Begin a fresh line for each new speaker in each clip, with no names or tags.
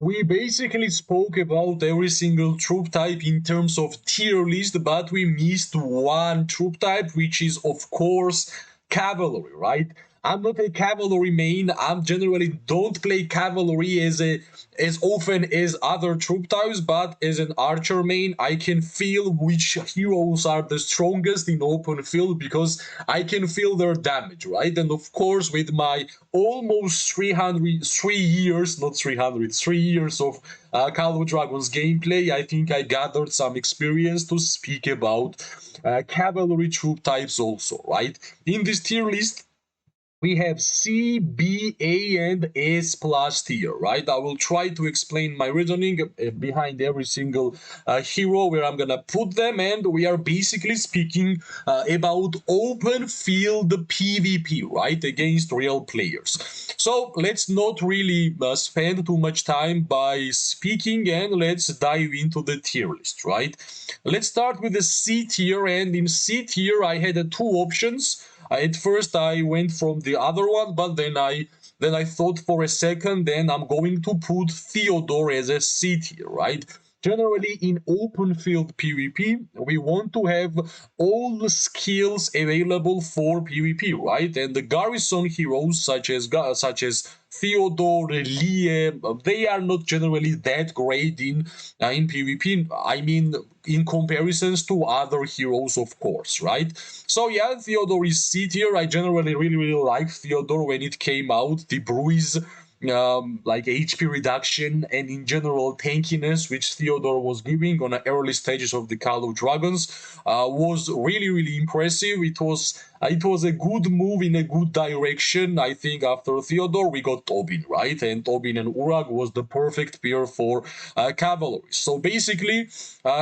We basically spoke about every single troop type in terms of tier list, but we missed one troop type, which is, of course, cavalry, right? I'm not a cavalry main. I'm generally don't play cavalry as often as other troop types, but as an archer main, I can feel which heroes are the strongest in open field because I can feel their damage, right? And of course, with my almost 300 3 years, not 300, 3 years of Call of Dragons gameplay, I think I gathered some experience to speak about cavalry troop types also, right? In this tier list, we have C, B, A, and S plus tier, right? I will try to explain my reasoning behind every single hero where I'm gonna put them, and we are basically speaking about open field PvP, right? Against real players. So let's not really spend too much time by speaking and let's dive into the tier list, right? Let's start with the C tier, and in C tier, I had two options. At first, I went from the other one, but then I thought for a second. Then I'm going to put Theodore as a C tier, right? Generally, in open field PvP, we want to have all the skills available for PvP, right? And the garrison heroes such as Theodore, Lie, they are not generally that great in PvP. I mean, in comparisons to other heroes, of course, right? So yeah, Theodore is C tier. I generally really like Theodore when it came out. The bruise, like HP reduction and in general tankiness, which Theodore was giving on the early stages of the Call of Dragons, was really impressive. It was a good move in a good direction. I think after Theodore we got Tobin, right? And Tobin and Urag was the perfect pair for Cavalry. So basically,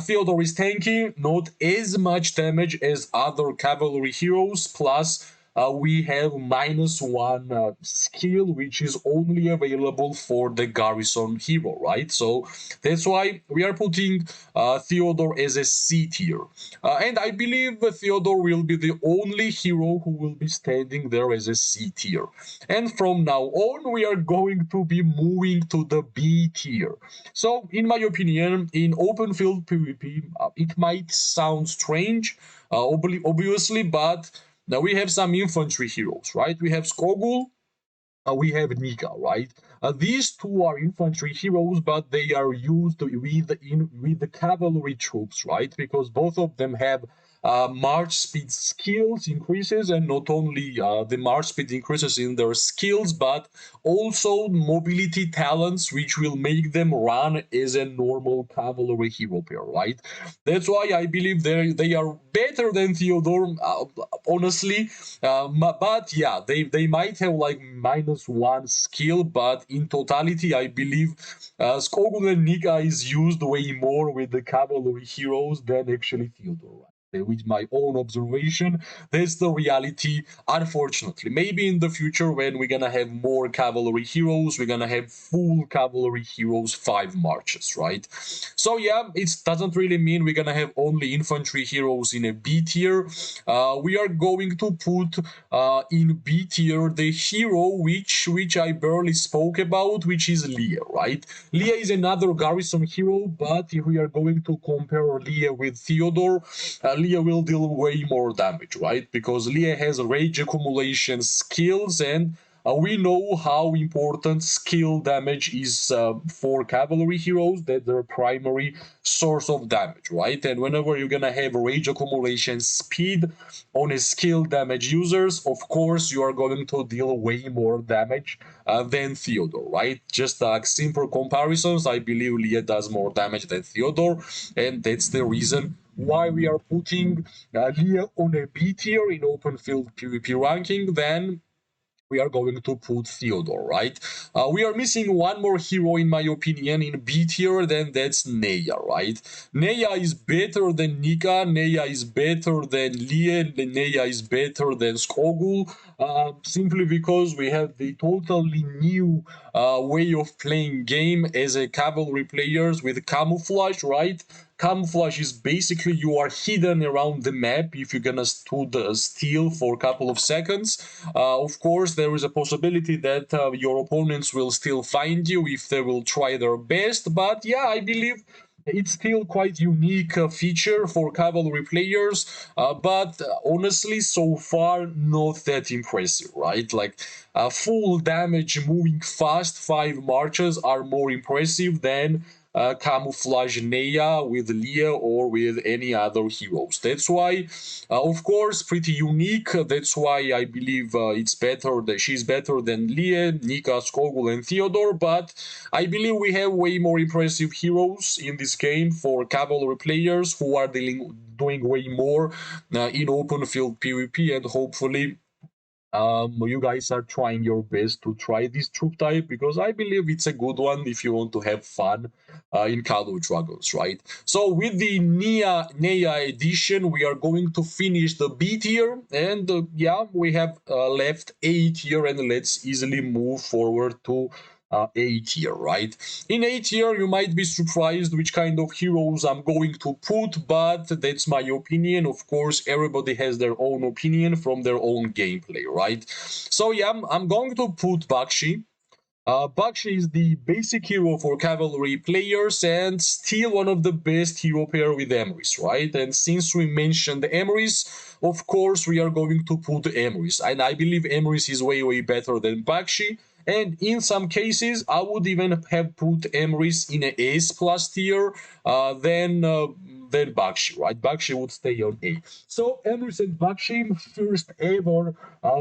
Theodore is tanky, not as much damage as other Cavalry heroes, plus we have -1 skill, which is only available for the garrison hero, right? So that's why we are putting Theodore as a C tier. And I believe Theodore will be the only hero who will be standing there as a C tier. And from now on, we are going to be moving to the B tier. So, in my opinion, in open field PvP, it might sound strange, obviously, but now we have some infantry heroes, right? We have Skogul, we have Nika, right? These two are infantry heroes, but they are used with the cavalry troops, right? Because both of them have march speed skills increases, and not only the march speed increases in their skills, but also mobility talents, which will make them run as a normal cavalry hero pair, right? That's why I believe they are better than Theodore, honestly. But yeah, they might have like -1 skill, but in totality, I believe Skogul and Nika is used way more with the cavalry heroes than actually Theodore. Right? With my own observation, that's the reality. Unfortunately, maybe in the future when we're gonna have more cavalry heroes, we're gonna have full cavalry heroes 5 marches, right? So yeah, it doesn't really mean we're gonna have only infantry heroes in a B tier. We are going to put in B tier the hero which I barely spoke about, which is Leah, right? Leah is another garrison hero, but if we are going to compare Leah with Theodore, Leah will deal way more damage, right? Because Leah has rage accumulation skills, and we know how important skill damage is for cavalry heroes, that their primary source of damage, right? And whenever you're gonna have rage accumulation speed on a skill damage users, of course you are going to deal way more damage than Theodore, right? Just simple comparisons, I believe Leah does more damage than Theodore, and that's the reason why we are putting Leah on a B tier in open field PvP ranking. Then we are going to put Theodore, right? We are missing one more hero, in my opinion, in B tier, then that's Neya, right? Neya is better than Nika, Neya is better than Lien, Neya is better than Skogul, simply because we have the totally new way of playing game as a cavalry players with camouflage, right? Camouflage is basically you are hidden around the map if you're gonna stood still for a couple of seconds. Of course, there is a possibility that your opponents will still find you if they will try their best. But yeah, I believe it's still quite unique feature for cavalry players, but honestly, so far not that impressive, right? Like full damage, moving fast, 5 marches are more impressive than camouflage Nea with Leah or with any other heroes. That's why, of course, pretty unique. That's why I believe it's better that she's better than Leah, Nika, Skogul, and Theodore. But I believe we have way more impressive heroes in this game for cavalry players who are doing way more in open field PvP, and hopefully you guys are trying your best to try this troop type because I believe it's a good one if you want to have fun in Call of Dragons, right? So with the Nea edition, we are going to finish the B tier, and yeah, we have left A tier, and let's easily move forward to A tier, right? In A tier, you might be surprised which kind of heroes I'm going to put, but that's my opinion. Of course, everybody has their own opinion from their own gameplay, right? So yeah, I'm going to put Bakshi. Bakshi is the basic hero for cavalry players and still one of the best hero pair with Emrys, right? And since we mentioned Emrys, of course we are going to put Emrys. And I believe Emrys is way, way better than Bakshi. And in some cases, I would even have put Emrys in an S plus tier than Bakshi, right? Bakshi would stay on A. So Emrys and Bakshi, first ever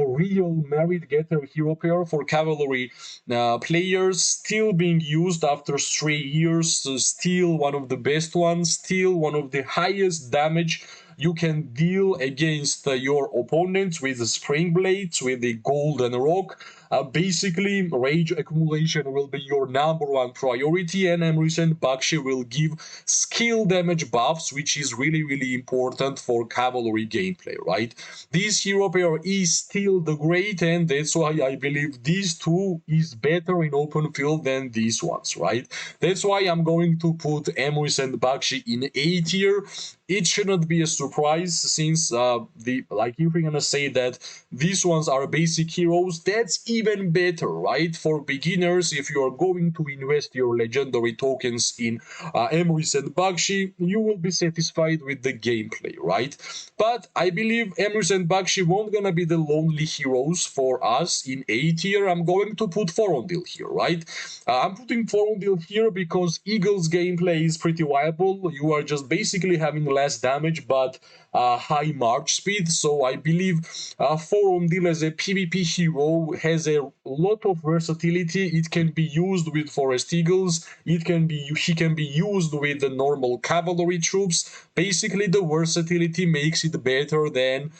real merit getter hero pair for cavalry players, still being used after 3 years, so still one of the best ones, still one of the highest damage you can deal against your opponents with the spring blades, with the golden rock. Basically, rage accumulation will be your number one priority, and Emrys and Bakshi will give skill damage buffs, which is really, really important for cavalry gameplay, right? This hero pair is still the great, and that's why I believe these two is better in open field than these ones, right? That's why I'm going to put Emrys and Bakshi in A tier. It shouldn't be a surprise since the like if we're gonna say that these ones are basic heroes, that's even better, right? For beginners, if you are going to invest your legendary tokens in Emrys and Bakshi, you will be satisfied with the gameplay, right? But I believe Emrys and Bakshi won't gonna be the lonely heroes for us in A tier. I'm going to put Forondil here, right? I'm putting Forondil here because Eagle's gameplay is pretty viable. You are just basically having less damage but high march speed. So I believe Forondil as a PvP hero has a lot of versatility. It can be used with Forest Eagles. He can be used with the normal cavalry troops. Basically, the versatility makes it better than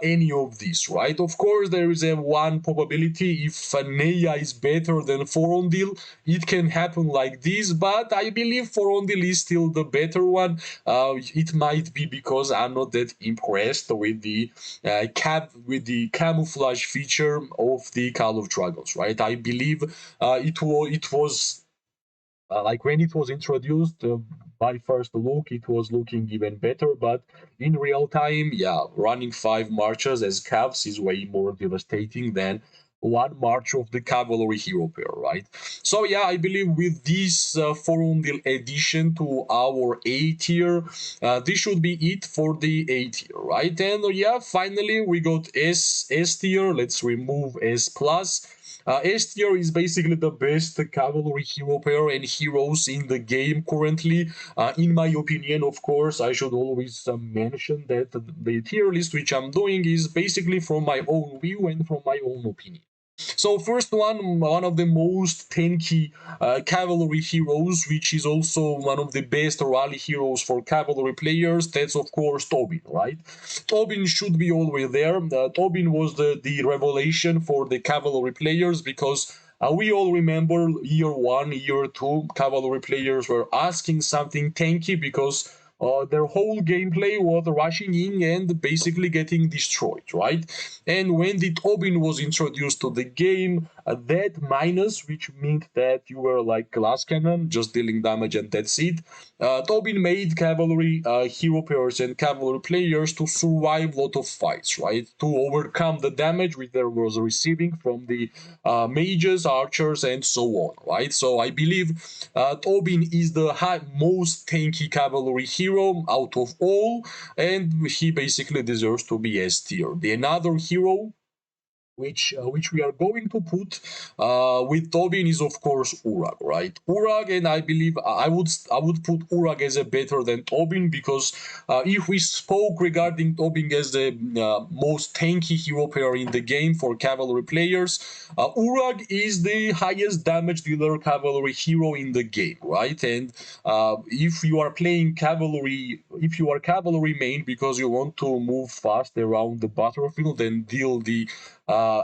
any of these, right? Of course, there is a one probability if Nea is better than Forondil, it can happen like this, but I believe Forondil is still the better one. It might be because I'm not that impressed with the camouflage feature of the Call of Dragons, right? I believe it was like when it was introduced by first look, it was looking even better, but in real time, yeah, running 5 marches as calves is way more devastating than one march of the cavalry hero pair, right? So yeah, I believe with this Forundil addition to our A tier, this should be it for the A tier, right? And yeah, finally we got S tier. Let's remove S plus. S tier is basically the best cavalry hero pair and heroes in the game currently. In my opinion, of course, I should always mention that the tier list which I'm doing is basically from my own view and from my own opinion. So first one of the most tanky cavalry heroes, which is also one of the best rally heroes for cavalry players. That's of course Tobin, right? Tobin should be always there. Tobin was the revelation for the cavalry players because we all remember year one, year two, cavalry players were asking something tanky because their whole gameplay was rushing in and basically getting destroyed, right? And when the Tobin was introduced to the game, That minus, which meant that you were like glass cannon, just dealing damage and that's it. Tobin made cavalry hero pairs and cavalry players to survive a lot of fights, right? To overcome the damage which there was receiving from the mages, archers, and so on, right? So I believe Tobin is the most tanky cavalry hero out of all, and he basically deserves to be S tier. The another hero which we are going to put with Tobin is of course Urag, right? Urag, and I believe I would put Urag as a better than Tobin because if we spoke regarding Tobin as the most tanky hero player in the game for cavalry players, Urag is the highest damage dealer cavalry hero in the game, right? And if you are playing cavalry, if you are cavalry main because you want to move fast around the battlefield and deal the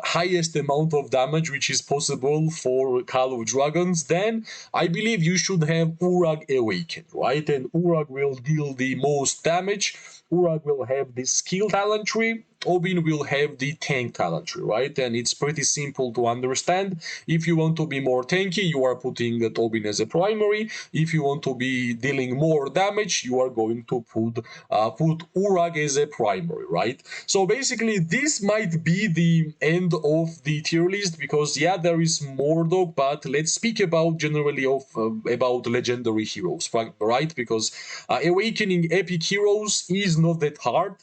highest amount of damage which is possible for Call of Dragons, then I believe you should have Urag Awakened, right? And Urag will deal the most damage. Urag will have the skill talent tree. Tobin will have the tank talent tree, right? And it's pretty simple to understand. If you want to be more tanky, you are putting Tobin as a primary. If you want to be dealing more damage, you are going to put Urag as a primary, right? So basically, this might be the end of the tier list because yeah, there is Mordok, but let's speak about generally of about legendary heroes, right? Because awakening epic heroes is not that hard.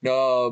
Uh,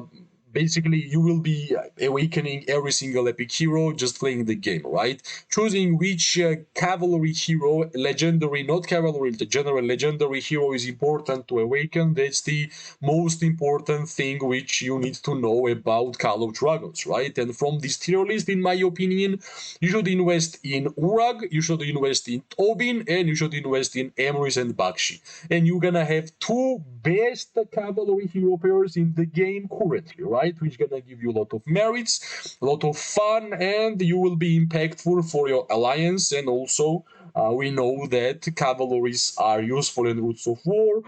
Basically you will be awakening every single epic hero just playing the game, right? Choosing which cavalry hero, legendary, not cavalry, the general legendary hero is important to awaken. That's the most important thing which you need to know about Call of Dragons, right? And from this tier list, in my opinion, you should invest in Urag, you should invest in Tobin, and you should invest in Emrys and Bakshi. And you're gonna have two best cavalry hero pairs in the game currently, right? Which gonna give you a lot of merits, a lot of fun, and you will be impactful for your alliance. And also, we know that cavalries are useful in Roots of War.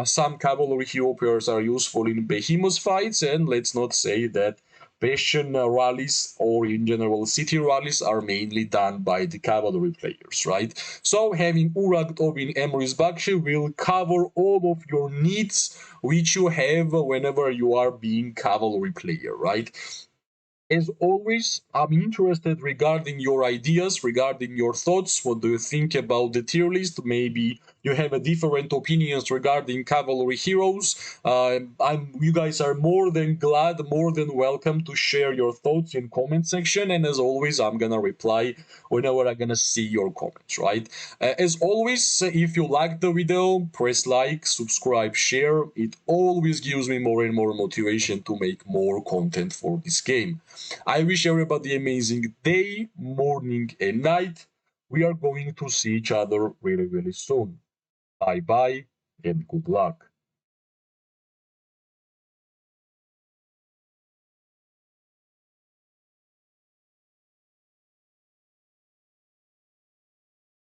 Some cavalry hero pairs are useful in behemoth fights, and let's not say that Bastion rallies or in general city rallies are mainly done by the cavalry players, right? So having Urag, Tobin, Emrys, Bakshi will cover all of your needs which you have whenever you are being cavalry player, right? As always, I'm interested regarding your ideas, regarding your thoughts. What do you think about the tier list? Maybe you have a different opinions regarding cavalry heroes. You guys are more than glad, more than welcome to share your thoughts in comment section. And as always, I'm gonna reply whenever I'm gonna see your comments. Right? As always, if you like the video, press like, subscribe, share. It always gives me more and more motivation to make more content for this game. I wish everybody amazing day, morning, and night. We are going to see each other really, really soon. Bye bye and good luck.